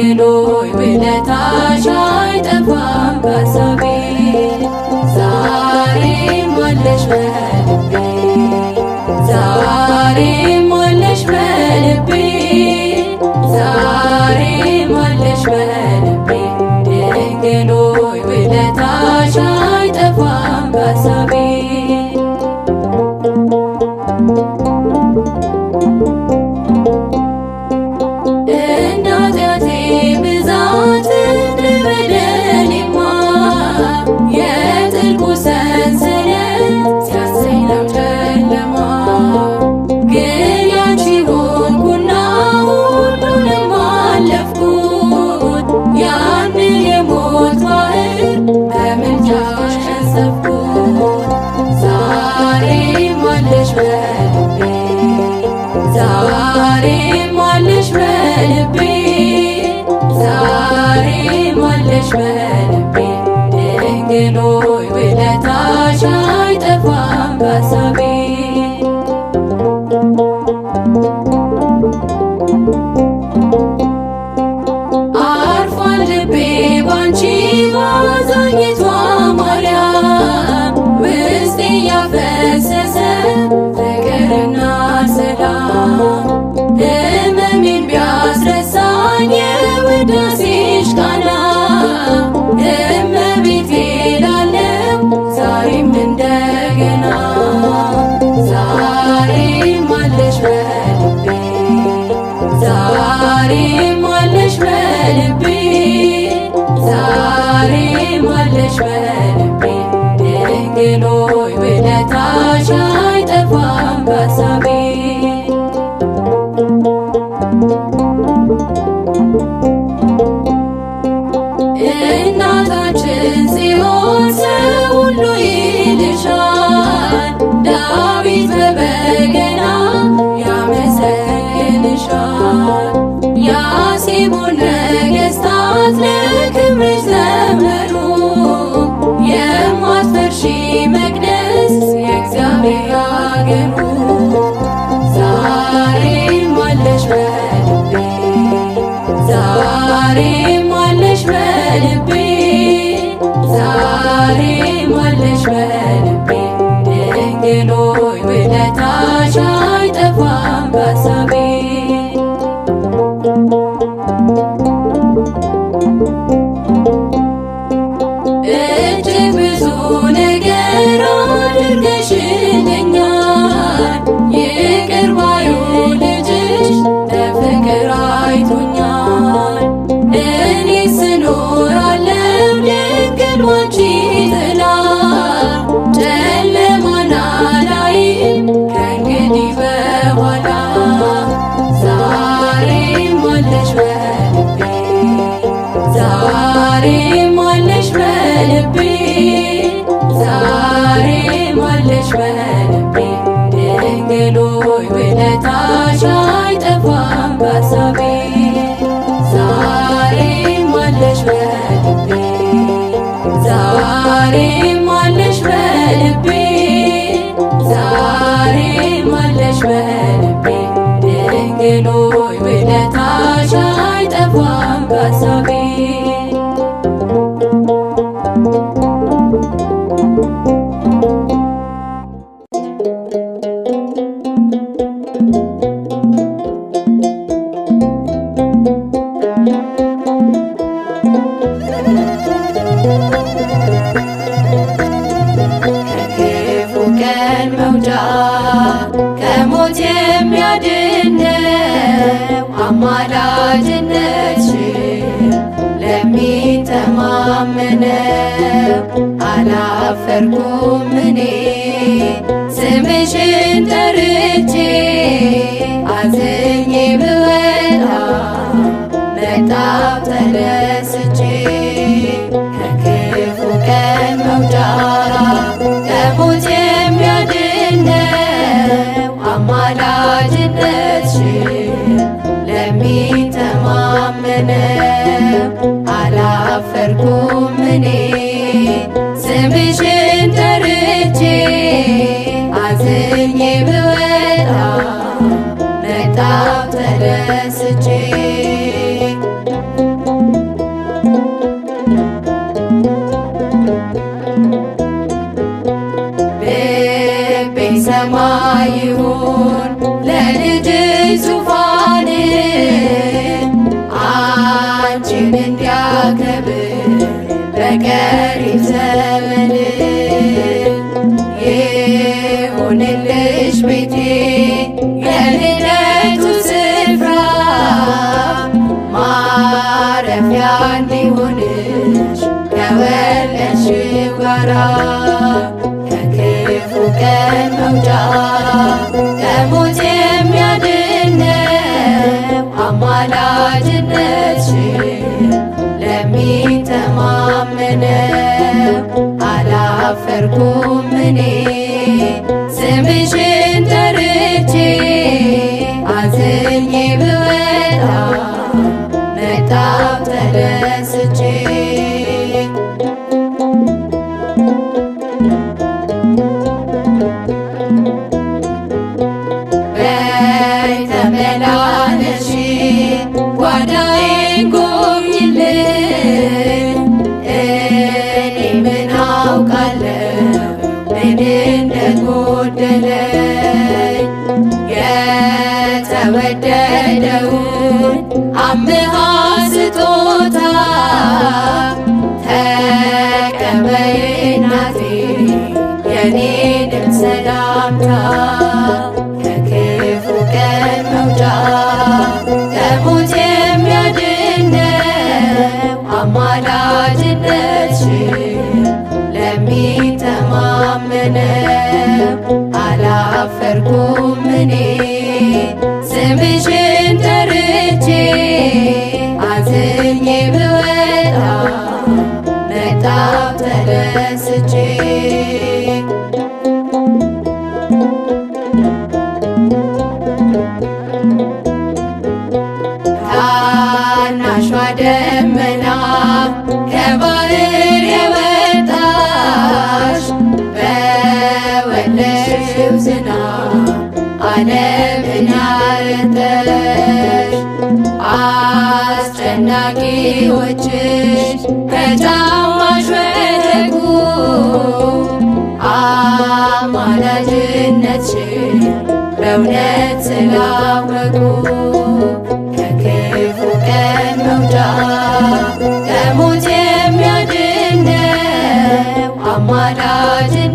ድንግል ሆይ ውለታሽ አይጠፋም ከሐሳቤ ዛሬም አለሽ በልቤ ዛሬም አለሽ በልቤ ዛሬም አለሽ በልቤ ድንግል ሆይ ውለታሽ አይጠፋም ከሐሳቤ ዛሬም አለሽ በልቤ ዛሬም አለሽ በልቤ ድንግል ሆይ ውለታሽ አይጠፋም ከሐሳቤ አርፏል ልቤ ባንቺ ባዛኝቷ ማርያም ውስጤ ያፈሰሰ ፍቅርና ሰላም ሕመሜን ቢያስረሳኝ የውዳሴሽ ቃና እመቤቴ እላለሁ ዛሬም እንደገና ዛሬም አለሽ በልቤ ዛሬም አለሽ በልቤ ዛሬም አለሽ በልቤ ድንግል ሆይ ውለታሽ አይጠፋም ከሐሳቤ እናታችን ጽዮን ሰው ሁሉ ይልሻል ዳዊት በበገና ያመሰግንሻል ያሴቦን ነገሥታት ለክብርሽ ዘመሩ የማትፈርሺ መቅደስ የእግዚአብሔር አገሩ ዛሬም አለሽ በልቤ ዛሬም አለሽ በልቤ ዛሬም አለሽ በልቤ ድንግል ሆይ ውለታሽ አይጠፋም ከሐሳቤ እጅግ ብዙ ነገር አድርገሽልኛል ይቅር ባዩ ልጅሽ በፍቅር አይቶኛል እኔስ እኖራለሁ ድንግል ባንቺ ጥላ ጨለማን አላይም ከእንግዲህ በኋላ ዛሬም አለሽ በልቤ ዛሬም አለሽ በልቤ ዛሬም አለሽ በልቤ ድንግል ሆይ ውለታሽ አይጠፋም ከሐሳቤ ዛሬም አለሽ በልቤ ዛሬም አለሽ በልቤ ዛሬም አለሽ በልቤ ድንግል ሆይ ውለታሽ አይጠፋም ከሐሳቤ ከክፉ ቀን መውጫ ከሞት የሚያድነው አማላጅነትሽ ለሚተማመነው አላፈርኩም እኔ ስምሽን ጠርቼ አዝኜ ብወጣ መጣሁ ተደስቼ ከክፉ ቀን መውጫ ከሞት የሚያድነው አማላጅነትሽ ለሚተማመነው አላፈርኩም እኔ ስምሽን ጠርቼ አዝኜ ብወጣ መጣሁ ተደስቼ አንቺን እንዲያከብር በቀሪው ዘመን ይሁንልሽ ቤቴ የልደቱ ስፍራ ማረፊያ እንዲሆንሽ ከወለድሽው ጋራ ከክፉ ቀን መውጫ ከሞት የሚያድነው አማላጅነትሽን ለሚተማመነው አላፈርኩም እኔ ስምሽን ጠርቼ አዝኜ ብወጣ መጣሁ ተደስቼ በይ ተመላለሺ ጓዳዬን ጎብኝልኝ እኔ ምን አውቃለሁ ምን እንደጎደለኝ የተወደደውን አምሃ ስጦታ ተቀበይ እናቴ የኔንም ሰላምታ ከክፉ ቀን መውጫ ከሞት የሚያድነው አማላጅነትሽን ለሚተማመነው አላፈርኩም እኔ ስምሽን ጠርቼ አዝኜ ብወጣ መጣሁ ተደስቼ ታናሿ ደመና ከባህር የወጣሽ በወለድሽው ዝናብ ዓለምን ያረጠሽ አስጨናቂዎችሽ ከጫማሽ ወደቁ አማላጅነትሽን በእውነት ስላወቁ ከክፉ ቀን መውጫ ከሞት የሚያድነው አማላጅነትሽን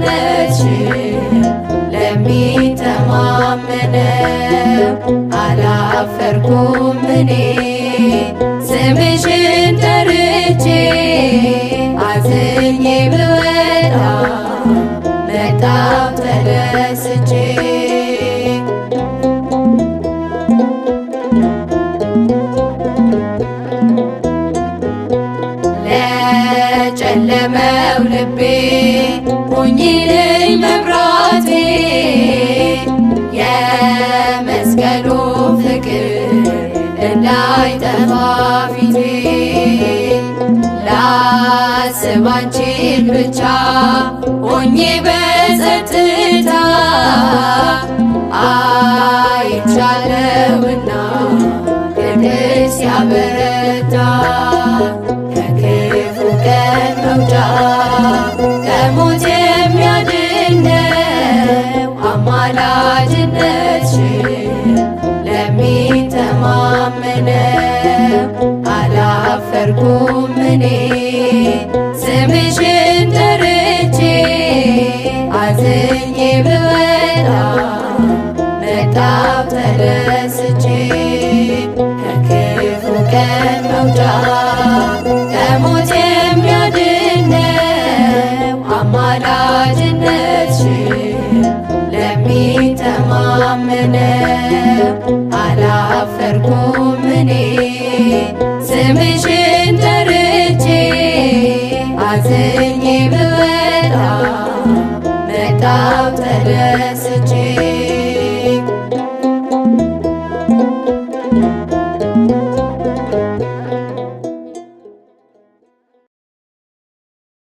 ለሚተማመነው አላፈርኩም እኔ ስምሽን ጠርቼ አዝኜ ብወጣ መጣሁ ተደስቼ ለጨለመው ልቤ ሁኚልኝ መብራቴ የመስቀሉ ፍቅር እንዳይጠፋ ፊቴ ላስብ አንቺን ብቻ ሆኜ በጸጥታ አይቻለሁና ፍቅርሽ ሲያበረታ ከክፉ ቀን መውጫ ከሞት የሚያድነው አማላጅነትሽን ለሚተማመነው አላፈርኩም እኔ ስምሽን ጠርቼ አዝኜ ብወጣ መጣሁ ተደስቼ ከክፉ ቀን መውጫ ከሞት የሚያድነው አማላጅነትሽን ለሚተማመነው አላፈርኩም እኔ ስምሽን ጠርቼ አዝኜ ብወጣ መጣሁ